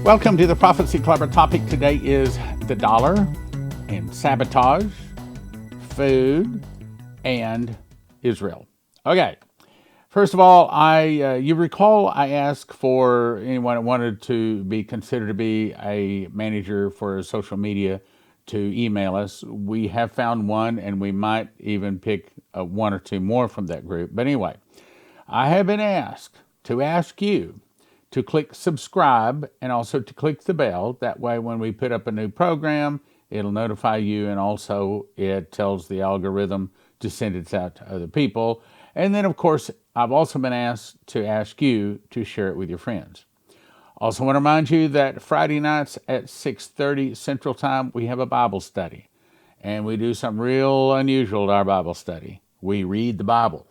Welcome to the Prophecy Club. Our topic today is the dollar and sabotage, food, and Israel. Okay. First of all, you recall I asked for anyone that wanted to be considered to be a manager for social media to email us. We have found one, and we might even pick one or two more from that group. But anyway, I have been asked to ask you to click subscribe and also to click the bell. That way, when we put up a new program, it'll notify you, and also it tells the algorithm to send it out to other people. And then, of course, I've also been asked to ask you to share it with your friends. Also want to remind you that Friday nights at 6:30 Central Time, we have a Bible study. And we do something real unusual to our Bible study. We read the Bible.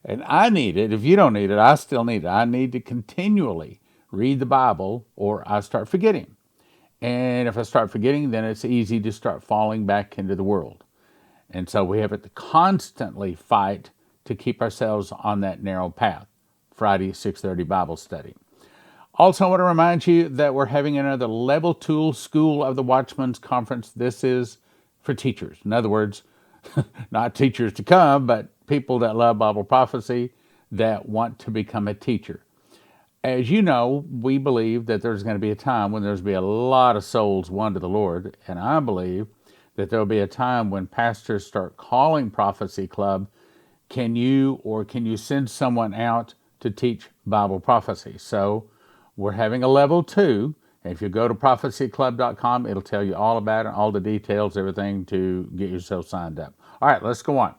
And I need it. If you don't need it, I still need it. I need to continually read the Bible or I start forgetting. And if I start forgetting, then it's easy to start falling back into the world. And so we have to constantly fight to keep ourselves on that narrow path. Friday, 6:30 Bible study. Also, I want to remind you that we're having another Level 2 School of the Watchmen's Conference. This is for teachers. In other words, not teachers to come, but people that love Bible prophecy that want to become a teacher. As you know, we believe that there's going to be a time when there's going to be a lot of souls won to the Lord, and I believe that there will be a time when pastors start calling Prophecy Club, can you send someone out to teach Bible prophecy? So we're having a Level 2. And if you go to prophecyclub.com, it'll tell you all about it, all the details, everything to get yourself signed up. All right, let's go on.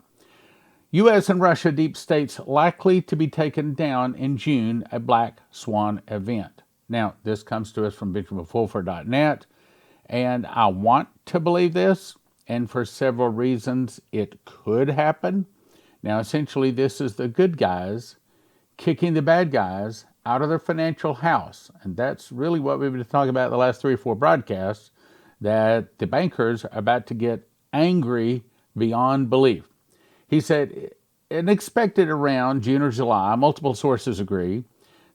U.S. and Russia deep states likely to be taken down in June at Black Swan Event. Now, this comes to us from BenjaminFulford.net, and I want to believe this, and for several reasons it could happen. Now, essentially, this is the good guys kicking the bad guys out of their financial house. And that's really what we've been talking about the last 3 or 4 broadcasts, that the bankers are about to get angry beyond belief. He said, and expected around June or July, multiple sources agree,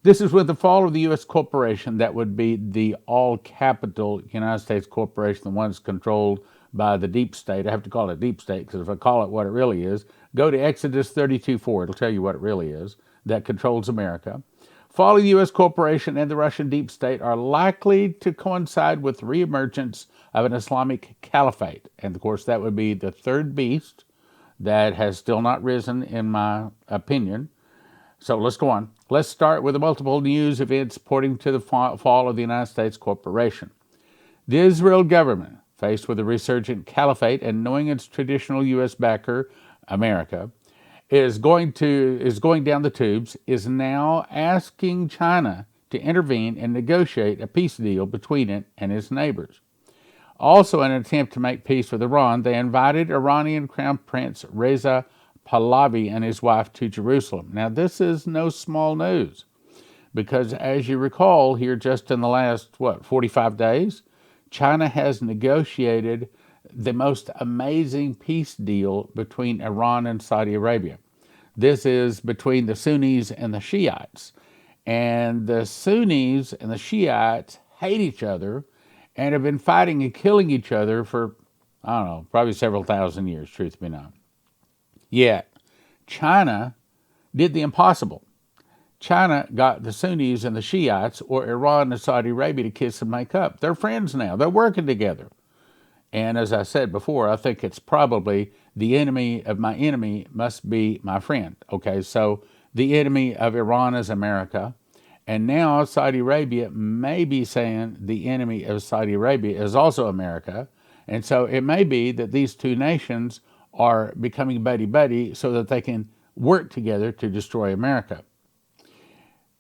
this is with the fall of the U.S. corporation that would be the all-capital United States corporation, the one that's controlled by the deep state. I have to call it deep state because if I call it what it really is, go to Exodus 32:4. It'll tell you what it really is, that controls America. Fall of the U.S. corporation and the Russian deep state are likely to coincide with the reemergence of an Islamic caliphate. And of course, that would be the third beast that has still not risen, in my opinion. So let's go on. Let's start with the multiple news events pointing to the fall of the United States corporation. The Israel government, faced with a resurgent caliphate and knowing its traditional U.S. backer, America, is going down the tubes, is now asking China to intervene and negotiate a peace deal between it and its neighbors. Also, in an attempt to make peace with Iran, they invited Iranian Crown Prince Reza Pahlavi and his wife to Jerusalem. Now, this is no small news because, as you recall, here just in the last, 45 days, China has negotiated the most amazing peace deal between Iran and Saudi Arabia. This is between the Sunnis and the Shiites. And the Sunnis and the Shiites hate each other and have been fighting and killing each other for, I don't know, probably several thousand years, truth be known. Yet, China did the impossible. China got the Sunnis and the Shiites, or Iran and Saudi Arabia, to kiss and make up. They're friends now. They're working together. And as I said before, I think it's probably the enemy of my enemy must be my friend. Okay, so the enemy of Iran is America. And now Saudi Arabia may be saying the enemy of Saudi Arabia is also America. And so it may be that these two nations are becoming buddy-buddy so that they can work together to destroy America.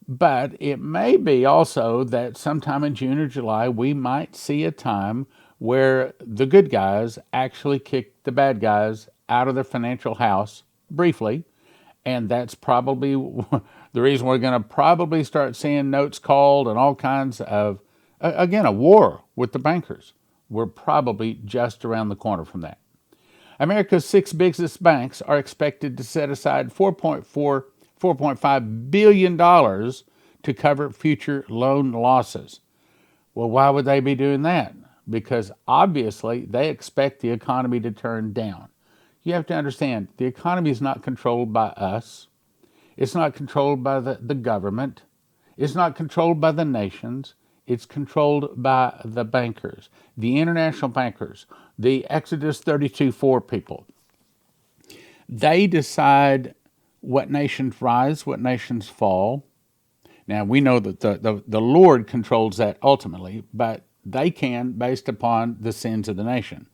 But it may be also that sometime in June or July, we might see a time where the good guys actually kick the bad guys out of their financial house briefly. And that's probably the reason we're going to probably start seeing notes called and all kinds of, again, a war with the bankers. We're probably just around the corner from that. America's 6 biggest banks are expected to set aside $4.5 billion to cover future loan losses. Well, why would they be doing that? Because obviously they expect the economy to turn down. You have to understand, the economy is not controlled by us. It's not controlled by the government. It's not controlled by the nations. It's controlled by the bankers, the international bankers, the Exodus 32:4 people. They decide what nations rise, what nations fall. Now, we know that the Lord controls that ultimately, but they can based upon the sins of the nation.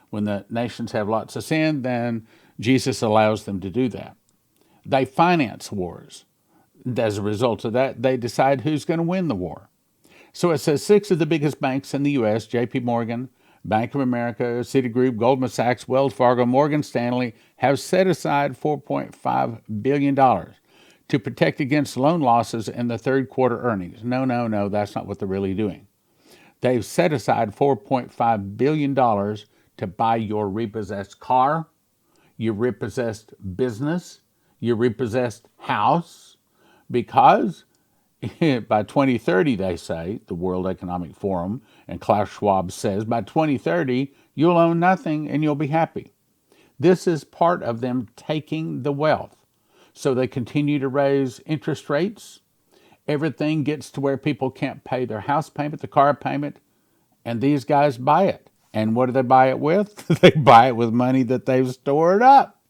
When the nations have lots of sin, then Jesus allows them to do that. They finance wars. As a result of that, they decide who's going to win the war. So it says 6 of the biggest banks in the U.S., J.P. Morgan, Bank of America, Citigroup, Goldman Sachs, Wells Fargo, Morgan Stanley, have set aside $4.5 billion to protect against loan losses in the third quarter earnings. No, that's not what they're really doing. They've set aside $4.5 billion to buy your repossessed car, your repossessed business, your repossessed house, because by 2030, they say, the World Economic Forum, and Klaus Schwab says, by 2030, you'll own nothing and you'll be happy. This is part of them taking the wealth. So they continue to raise interest rates. Everything gets to where people can't pay their house payment, the car payment, and these guys buy it. And what do they buy it with? They buy it with money that they've stored up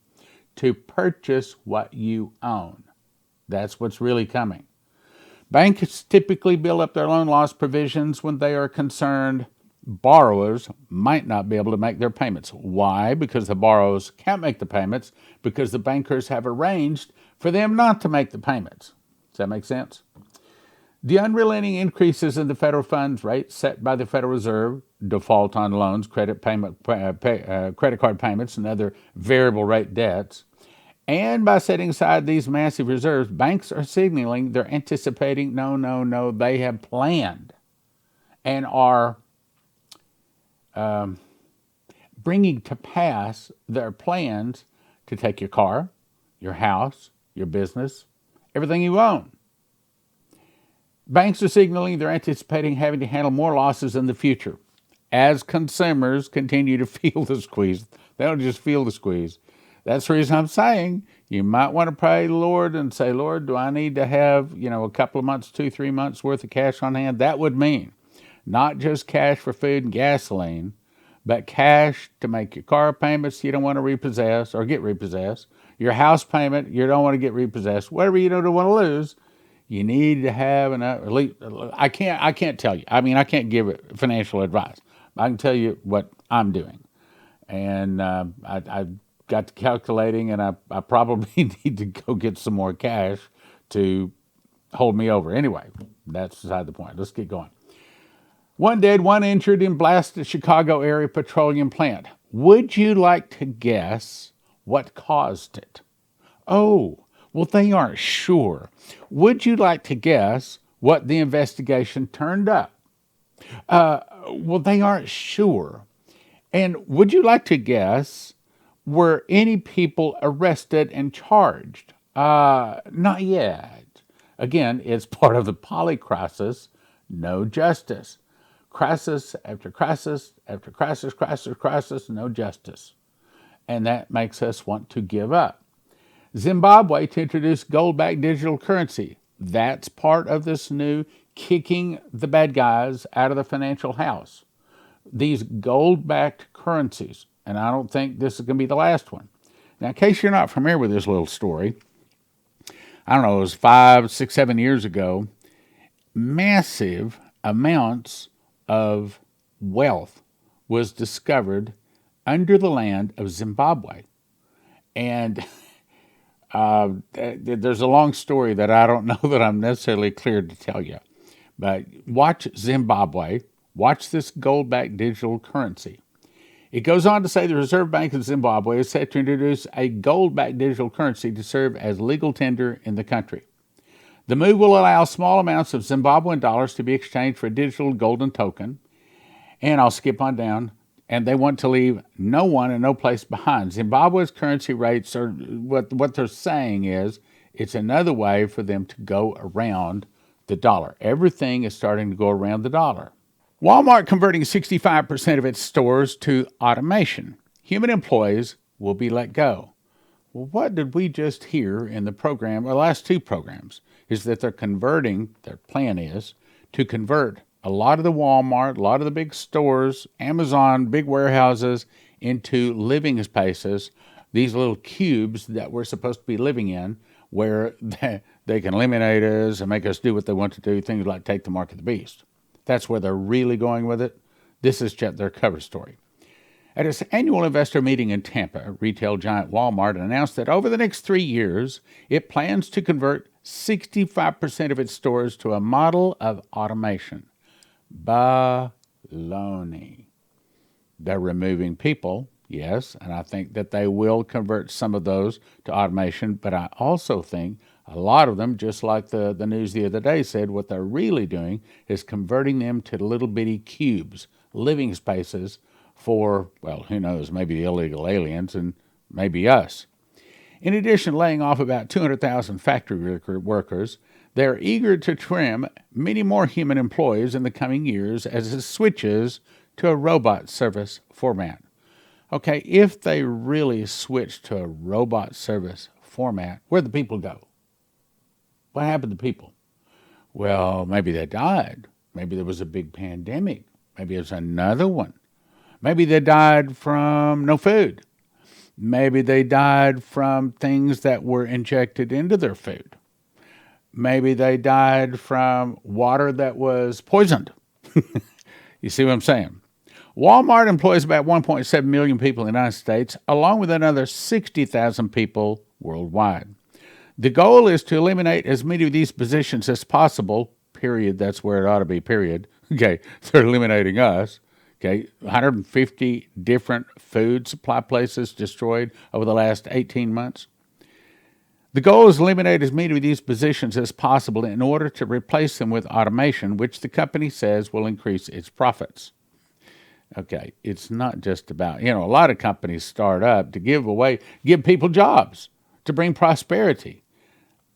to purchase what you own. That's what's really coming. Banks typically build up their loan loss provisions when they are concerned borrowers might not be able to make their payments. Why? Because the borrowers can't make the payments because the bankers have arranged for them not to make the payments. Does that make sense? The unrelenting increases in the federal funds rate set by the Federal Reserve, default on loans, credit card payments, and other variable rate debts, and by setting aside these massive reserves, banks are signaling they're anticipating, no, they have planned and are bringing to pass their plans to take your car, your house, your business, everything you own. Banks are signaling they're anticipating having to handle more losses in the future as consumers continue to feel the squeeze. They don't just feel the squeeze. That's the reason I'm saying you might want to pray the Lord and say, Lord, do I need to have, a couple of months, 2-3 months worth of cash on hand? That would mean not just cash for food and gasoline, but cash to make your car payments you don't want to repossess or get repossessed, your house payment you don't want to get repossessed, whatever you don't want to lose. You need to have enough. At least, I can't tell you. I mean, I can't give financial advice. I can tell you what I'm doing, and I got to calculating, and I probably need to go get some more cash to hold me over. Anyway, that's beside the point. Let's get going. 1 dead, 1 injured in blast at Chicago area petroleum plant. Would you like to guess what caused it? Oh, well, they aren't sure. Would you like to guess what the investigation turned up? Well, they aren't sure. And would you like to guess, were any people arrested and charged? Not yet. Again, it's part of the polycrisis, no justice. Crisis after crisis after crisis, no justice. And that makes us want to give up. Zimbabwe to introduce gold-backed digital currency. That's part of this new kicking the bad guys out of the financial house. These gold-backed currencies, and I don't think this is going to be the last one. Now, in case you're not familiar with this little story, I don't know, it was 5, 6, 7 years ago, massive amounts of wealth was discovered under the land of Zimbabwe. And there's a long story that I don't know that I'm necessarily cleared to tell you. But watch Zimbabwe. Watch this gold-backed digital currency. It goes on to say the Reserve Bank of Zimbabwe is set to introduce a gold-backed digital currency to serve as legal tender in the country. The move will allow small amounts of Zimbabwean dollars to be exchanged for a digital golden token. And I'll skip on down. And they want to leave no one and no place behind. Zimbabwe's currency rates are, what they're saying is, it's another way for them to go around The dollar. Everything is starting to go around the dollar. Walmart converting 65% of its stores to automation. Human employees will be let go. Well, what did we just hear in the program, or last two programs, is that they're converting, their plan is to convert a lot of the Walmart, a lot of the big stores, Amazon, big warehouses into living spaces, these little cubes that we're supposed to be living in, where they can eliminate us and make us do what they want to do, things like take the mark of the beast. That's where they're really going with it. This is just their cover story. At its annual investor meeting in Tampa, retail giant Walmart announced that over the next 3 years, it plans to convert 65% of its stores to a model of automation. Baloney. They're removing people, yes, and I think that they will convert some of those to automation, but I also think a lot of them, just like the news the other day said, what they're really doing is converting them to little bitty cubes, living spaces for, well, who knows, maybe the illegal aliens and maybe us. In addition to laying off about 200,000 factory workers, they're eager to trim many more human employees in the coming years as it switches to a robot service format. Okay, if they really switch to a robot service format, where'd the people go? What happened to people? Well, maybe they died. Maybe there was a big pandemic. Maybe there's another one. Maybe they died from no food. Maybe they died from things that were injected into their food. Maybe they died from water that was poisoned. You see what I'm saying? Walmart employs about 1.7 million people in the United States, along with another 60,000 people worldwide. The goal is to eliminate as many of these positions as possible, period. That's where it ought to be, period. Okay, they're eliminating us. Okay, 150 different food supply places destroyed over the last 18 months. The goal is to eliminate as many of these positions as possible in order to replace them with automation, which the company says will increase its profits. Okay, it's not just about, a lot of companies start up to give people jobs, to bring prosperity.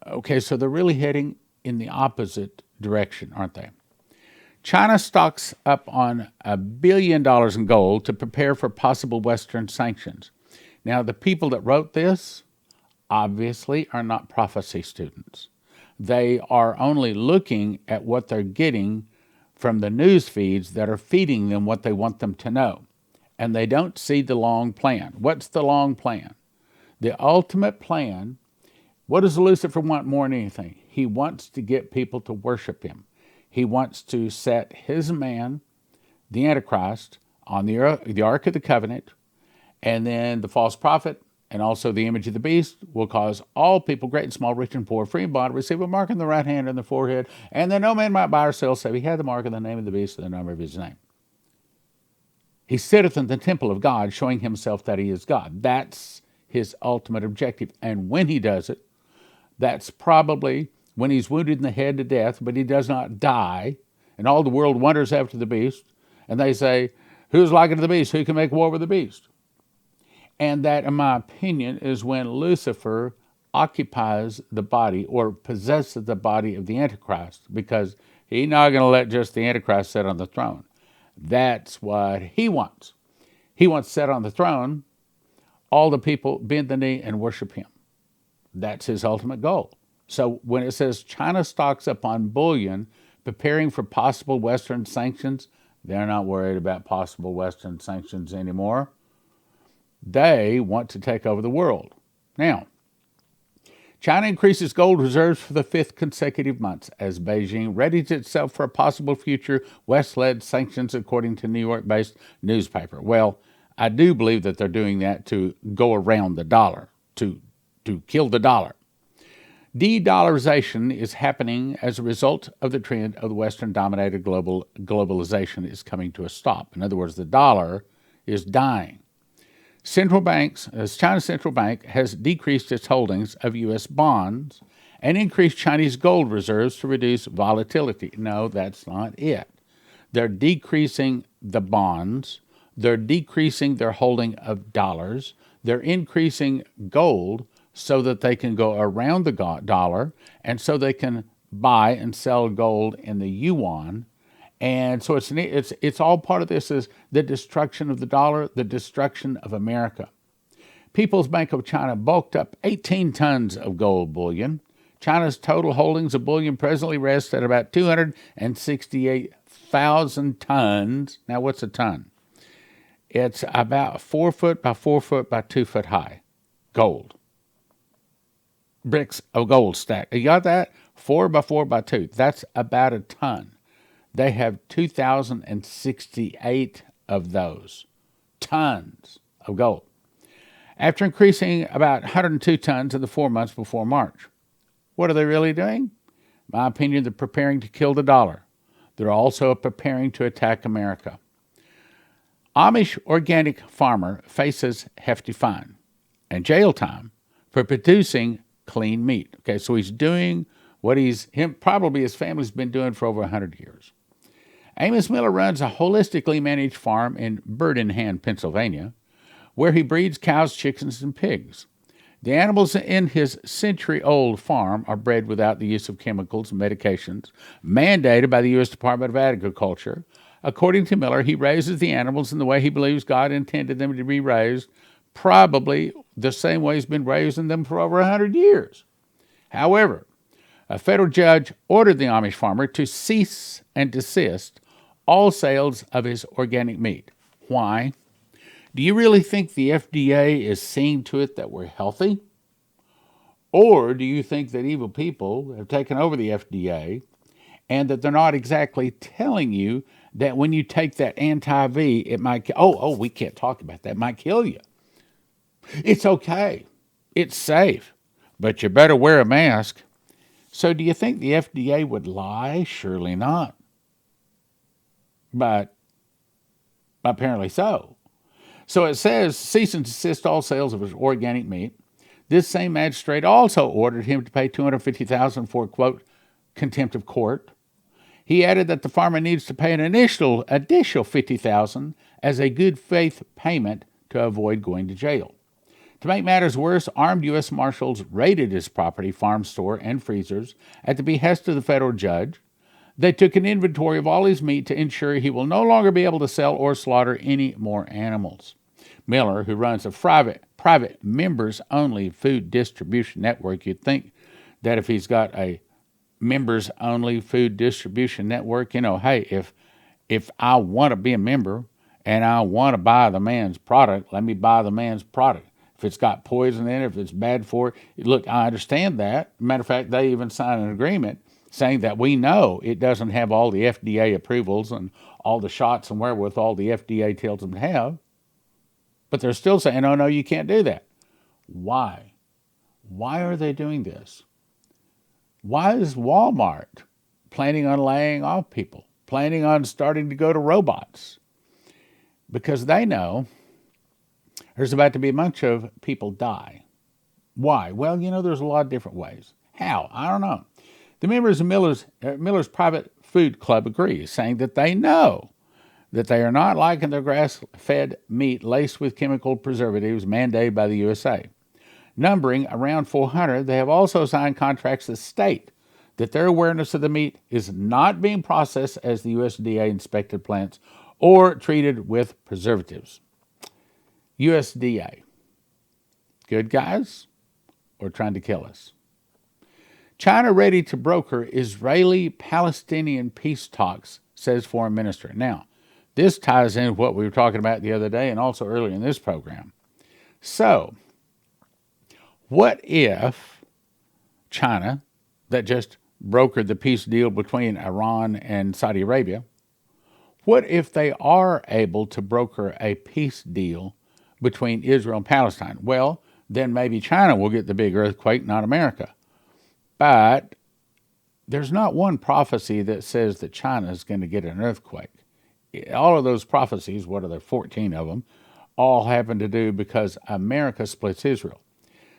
Okay, so they're really heading in the opposite direction, aren't they? China stocks up on $1 billion in gold to prepare for possible Western sanctions. Now, the people that wrote this obviously are not prophecy students. They are only looking at what they're getting from the news feeds that are feeding them what they want them to know. And they don't see the long plan. What's the long plan? The ultimate plan, what does Lucifer want more than anything? He wants to get people to worship him. He wants to set his man, the Antichrist, on the Ark of the Covenant, and then the false prophet and also the image of the beast will cause all people, great and small, rich and poor, free and bond, receive a mark on the right hand and the forehead, and that no man might buy or sell save he had the mark of the name of the beast and the number of his name. He sitteth in the temple of God, showing himself that he is God. That's his ultimate objective. And when he does it, that's probably when he's wounded in the head to death, but he does not die, and all the world wonders after the beast, and they say, who's like unto the beast? Who can make war with the beast? And that, in my opinion, is when Lucifer occupies the body or possesses the body of the Antichrist, because he's not going to let just the Antichrist sit on the throne. That's what he wants. He wants to sit on the throne, all the people bend the knee and worship him. That's his ultimate goal. So when it says China stocks up on bullion, preparing for possible Western sanctions, they're not worried about possible Western sanctions anymore. They want to take over the world. Now, China increases gold reserves for the 5th consecutive month as Beijing readies itself for a possible future West-led sanctions, according to New York-based newspaper. Well, I do believe that they're doing that to go around the dollar, to kill the dollar. De-dollarization is happening as a result of the trend of the Western-dominated globalization is coming to a stop. In other words, the dollar is dying. China's central bank has decreased its holdings of U.S. bonds and increased Chinese gold reserves to reduce volatility. No, that's not it. They're decreasing the bonds. They're decreasing their holding of dollars. They're increasing gold so that they can go around the dollar and so they can buy and sell gold in the yuan. And so it's all part of this is the destruction of the dollar, the destruction of America. People's Bank of China bulked up 18 tons of gold bullion. China's total holdings of bullion presently rest at about 268,000 tons. Now, what's a ton? It's about 4 foot by 4 foot by 2 foot high gold. Bricks of gold stacked. You got that? 4 by 4 by 2. That's about a ton. They have 2,068 of those tons of gold, after increasing about 102 tons in the 4 months before March. What are they really doing? In my opinion, they're preparing to kill the dollar. They're also preparing to attack America. Amish organic farmer faces hefty fine and jail time for producing clean meat. Okay, so he's doing what probably his family's been doing for over 100 years. Amos Miller runs a holistically managed farm in Bird-in-Hand, Pennsylvania, where he breeds cows, chickens, and pigs. The animals in his century-old farm are bred without the use of chemicals and medications mandated by the U.S. Department of Agriculture. According to Miller, he raises the animals in the way he believes God intended them to be raised, probably the same way he's been raising them for over 100 years. However, a federal judge ordered the Amish farmer to cease and desist all sales of his organic meat. Why? Do you really think the FDA is seeing to it that we're healthy? Or do you think that evil people have taken over the FDA and that they're not exactly telling you that when you take that anti-V, it might, we can't talk about that, it might kill you. It's okay. It's safe. But you better wear a mask. So do you think the FDA would lie? Surely not. But apparently so. So it says, cease and desist all sales of his organic meat. This same magistrate also ordered him to pay $250,000 for, quote, contempt of court. He added that the farmer needs to pay an additional $50,000 as a good faith payment to avoid going to jail. To make matters worse, armed U.S. Marshals raided his property, farm store, and freezers at the behest of the federal judge. They took an inventory of all his meat to ensure he will no longer be able to sell or slaughter any more animals. Miller, who runs a private members-only food distribution network, you'd think that if he's got a members-only food distribution network, hey, if I want to be a member and I want to buy the man's product, let me buy the man's product. If it's got poison in it, if it's bad for it, look, I understand that. Matter of fact, they even signed an agreement saying that we know it doesn't have all the FDA approvals and all the shots and wherewithal the FDA tells them to have. But they're still saying, oh, no, you can't do that. Why? Why are they doing this? Why is Walmart planning on laying off people, planning on starting to go to robots? Because they know there's about to be a bunch of people die. Why? Well, there's a lot of different ways. How? I don't know. The members of Miller's private food club agree, saying that they know that they are not liking their grass-fed meat laced with chemical preservatives mandated by the USA. Numbering around 400, they have also signed contracts that state that their awareness of the meat is not being processed as the USDA-inspected plants or treated with preservatives. USDA, good guys or trying to kill us? China ready to broker Israeli-Palestinian peace talks, says Foreign Minister. Now, this ties in what we were talking about the other day and also earlier in this program. So, what if China, that just brokered the peace deal between Iran and Saudi Arabia, what if they are able to broker a peace deal between Israel and Palestine? Well, then maybe China will get the big earthquake, not America. But there's not one prophecy that says that China is going to get an earthquake. All of those prophecies, what are there, 14 of them, all happen to do because America splits Israel.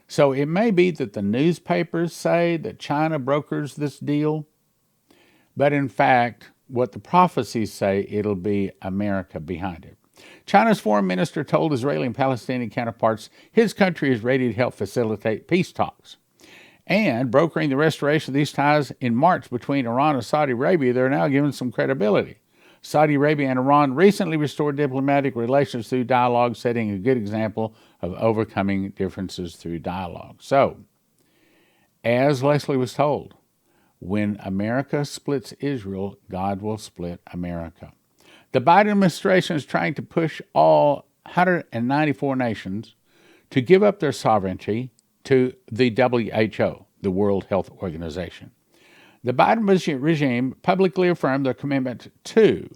So it may be that the newspapers say that China brokers this deal, but in fact, what the prophecies say, it'll be America behind it. China's foreign minister told Israeli and Palestinian counterparts his country is ready to help facilitate peace talks. and brokering the restoration of these ties in March between Iran and Saudi Arabia, they're now given some credibility. Saudi Arabia and Iran recently restored diplomatic relations through dialogue, setting a good example of overcoming differences through dialogue. So, as Leslie was told, when America splits Israel, God will split America. The Biden administration is trying to push all 194 nations to give up their sovereignty to the WHO, the World Health Organization. The Biden regime publicly affirmed their commitment to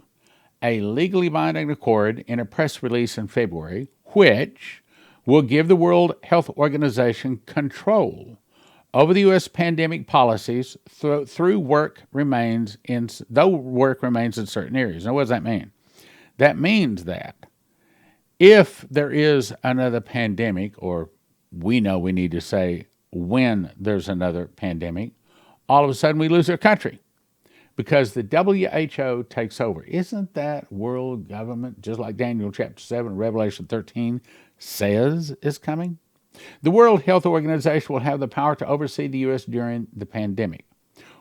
a legally binding accord in a press release in February, which will give the World Health Organization control over the U.S. pandemic policies though work remains in certain areas. Now, what does that mean? That means that if there is another pandemic, or we know we need to say when there's another pandemic, all of a sudden we lose our country because the WHO takes over. Isn't that world government, just like Daniel chapter 7, Revelation 13 says is coming? The World Health Organization will have the power to oversee the U.S. during the pandemic.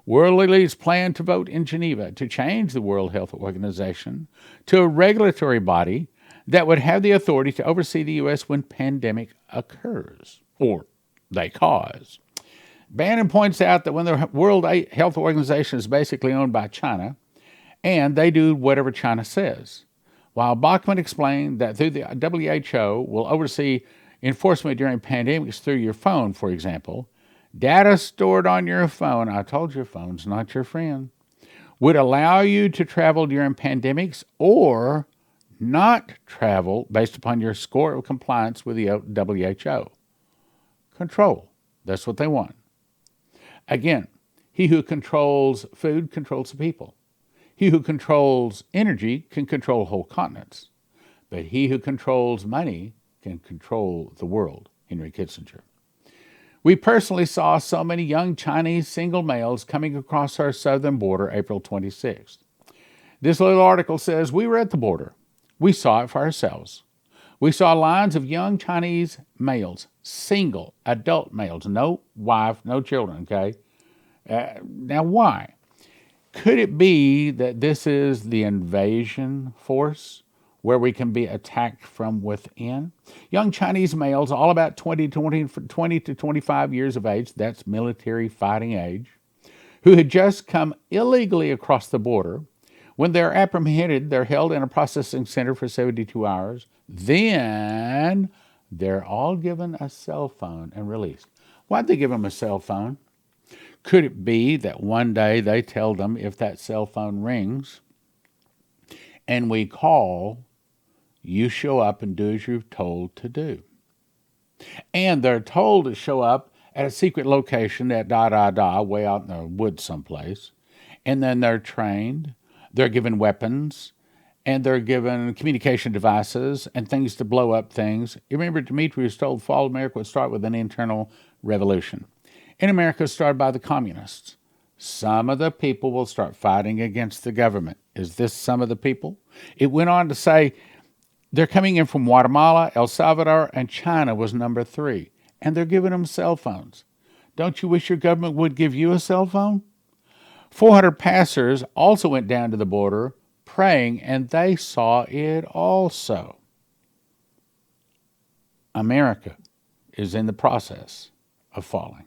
World leaders plan to vote in Geneva to change the World Health Organization to a regulatory body that would have the authority to oversee the U.S. when pandemic occurs, or they cause. Bannon points out that when the World Health Organization is basically owned by China, and they do whatever China says, while Bachman explained that through the WHO will oversee enforcement during pandemics through your phone, for example, data stored on your phone, I told you your phone's not your friend, would allow you to travel during pandemics or not travel based upon your score of compliance with the WHO. Control. That's what they want. Again, he who controls food controls the people. He who controls energy can control whole continents. But he who controls money can control the world. Henry Kissinger. We personally saw so many young Chinese single males coming across our southern border April 26th. This little article says, we were at the border. We saw it for ourselves. We saw lines of young Chinese males, single, adult males, no wife, no children, okay? Now, why? Could it be that this is the invasion force where we can be attacked from within? Young Chinese males, all about 20 to 25 years of age, that's military fighting age, who had just come illegally across the border. When they're apprehended, they're held in a processing center for 72 hours. Then they're all given a cell phone and released. Why'd they give them a cell phone? Could it be that one day they tell them if that cell phone rings and we call, you show up and do as you're told to do? And they're told to show up at a secret location at way out in the woods someplace. And then they're trained, they're given weapons, and they're given communication devices and things to blow up things. You remember Dmitry was told fall of America would start with an internal revolution. In America, started by the communists. Some of the people will start fighting against the government. Is this some of the people? It went on to say they're coming in from Guatemala, El Salvador, and China was number 3. And they're giving them cell phones. Don't you wish your government would give you a cell phone? 400 passers also went down to the border praying, and they saw it also. America is in the process of falling.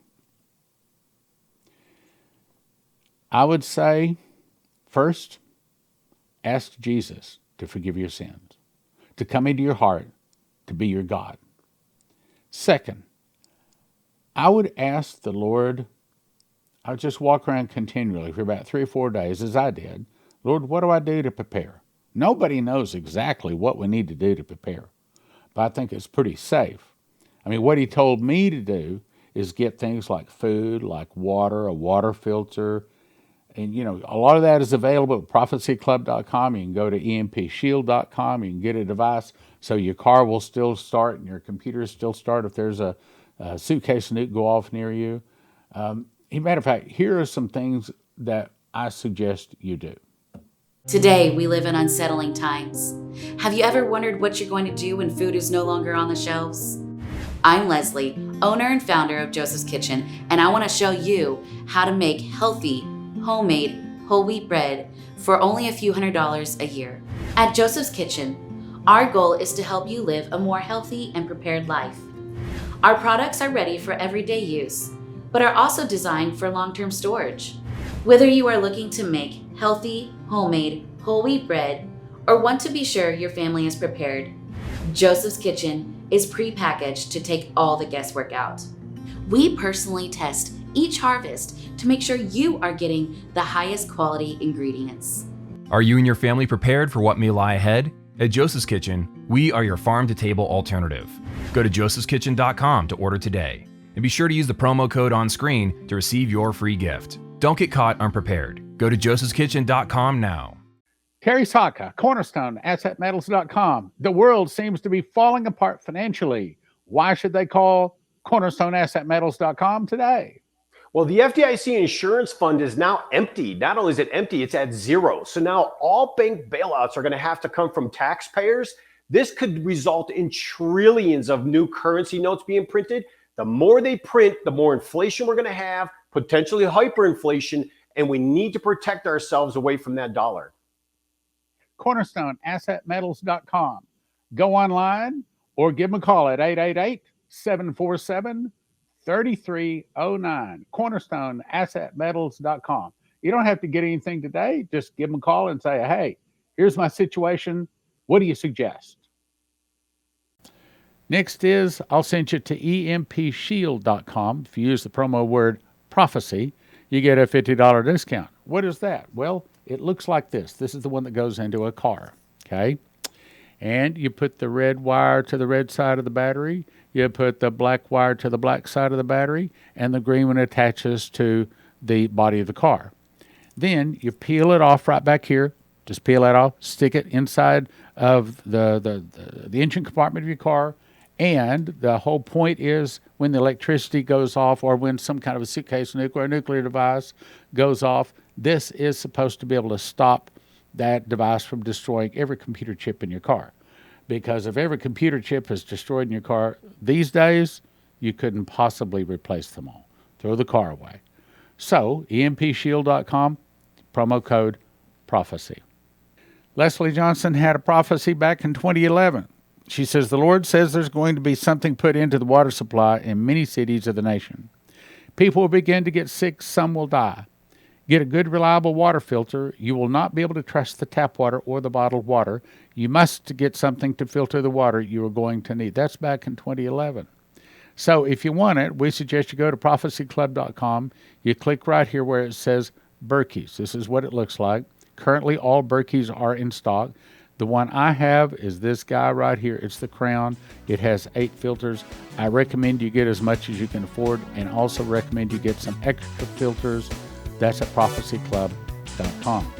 I would say, first, ask Jesus to forgive your sins, to come into your heart, to be your God. Second, I would ask the Lord, I would just walk around continually for about 3 or 4 days, as I did. Lord, what do I do to prepare? Nobody knows exactly what we need to do to prepare, but I think it's pretty safe. I mean, what he told me to do is get things like food, like water, a water filter. And, you know, a lot of that is available at prophecyclub.com. You can go to empshield.com. You can get a device so your car will still start and your computer still start if there's a suitcase nuke go off near you. As a matter of fact, here are some things that I suggest you do. Today, we live in unsettling times. Have you ever wondered what you're going to do when food is no longer on the shelves? I'm Leslie, owner and founder of Joseph's Kitchen, and I want to show you how to make healthy, homemade, whole wheat bread for only a few $100s a year. At Joseph's Kitchen, our goal is to help you live a more healthy and prepared life. Our products are ready for everyday use, but are also designed for long-term storage. Whether you are looking to make healthy, homemade, whole wheat bread, or want to be sure your family is prepared, Joseph's Kitchen is pre-packaged to take all the guesswork out. We personally test each harvest to make sure you are getting the highest quality ingredients. Are you and your family prepared for what may lie ahead? At Joseph's Kitchen, we are your farm-to-table alternative. Go to josephskitchen.com to order today. And be sure to use the promo code on screen to receive your free gift. Don't get caught unprepared. Go to josephskitchen.com now. Terry Saka, Cornerstone, AssetMetals.com. The world seems to be falling apart financially. Why should they call Cornerstone AssetMetals.com today? Well, the FDIC insurance fund is now empty. Not only is it empty, it's at zero. So now all bank bailouts are going to have to come from taxpayers. This could result in trillions of new currency notes being printed. The more they print, the more inflation we're going to have, potentially hyperinflation, and we need to protect ourselves away from that dollar. Cornerstone AssetMetals.com. Go online or give them a call at 888-747-3309. Cornerstone AssetMetals.com. You don't have to get anything today. Just give them a call and say, hey, here's my situation. What do you suggest? Next is, I'll send you to EMPShield.com. If you use the promo word prophecy, you get a $50 discount. What is that? Well, it looks like this. This is the one that goes into a car, okay? And you put the red wire to the red side of the battery, you put the black wire to the black side of the battery, and the green one attaches to the body of the car. Then you peel it off right back here. Just peel that off, stick it inside of the engine compartment of your car, and the whole point is when the electricity goes off or when some kind of a suitcase nuclear device goes off, this is supposed to be able to stop that device from destroying every computer chip in your car. Because if every computer chip is destroyed in your car these days, you couldn't possibly replace them all. Throw the car away. So, EMPShield.com, promo code prophecy. Leslie Johnson had a prophecy back in 2011. She says, the Lord says there's going to be something put into the water supply in many cities of the nation. People will begin to get sick, some will die. Get a good, reliable water filter. You will not be able to trust the tap water or the bottled water. You must get something to filter the water you are going to need. That's back in 2011. So if you want it, we suggest you go to prophecyclub.com. You click right here where it says Berkeys. This is what it looks like. Currently, all Berkeys are in stock. The one I have is this guy right here. It's the Crown. It has 8 filters. I recommend you get as much as you can afford and also recommend you get some extra filters. That's at prophecyclub.com.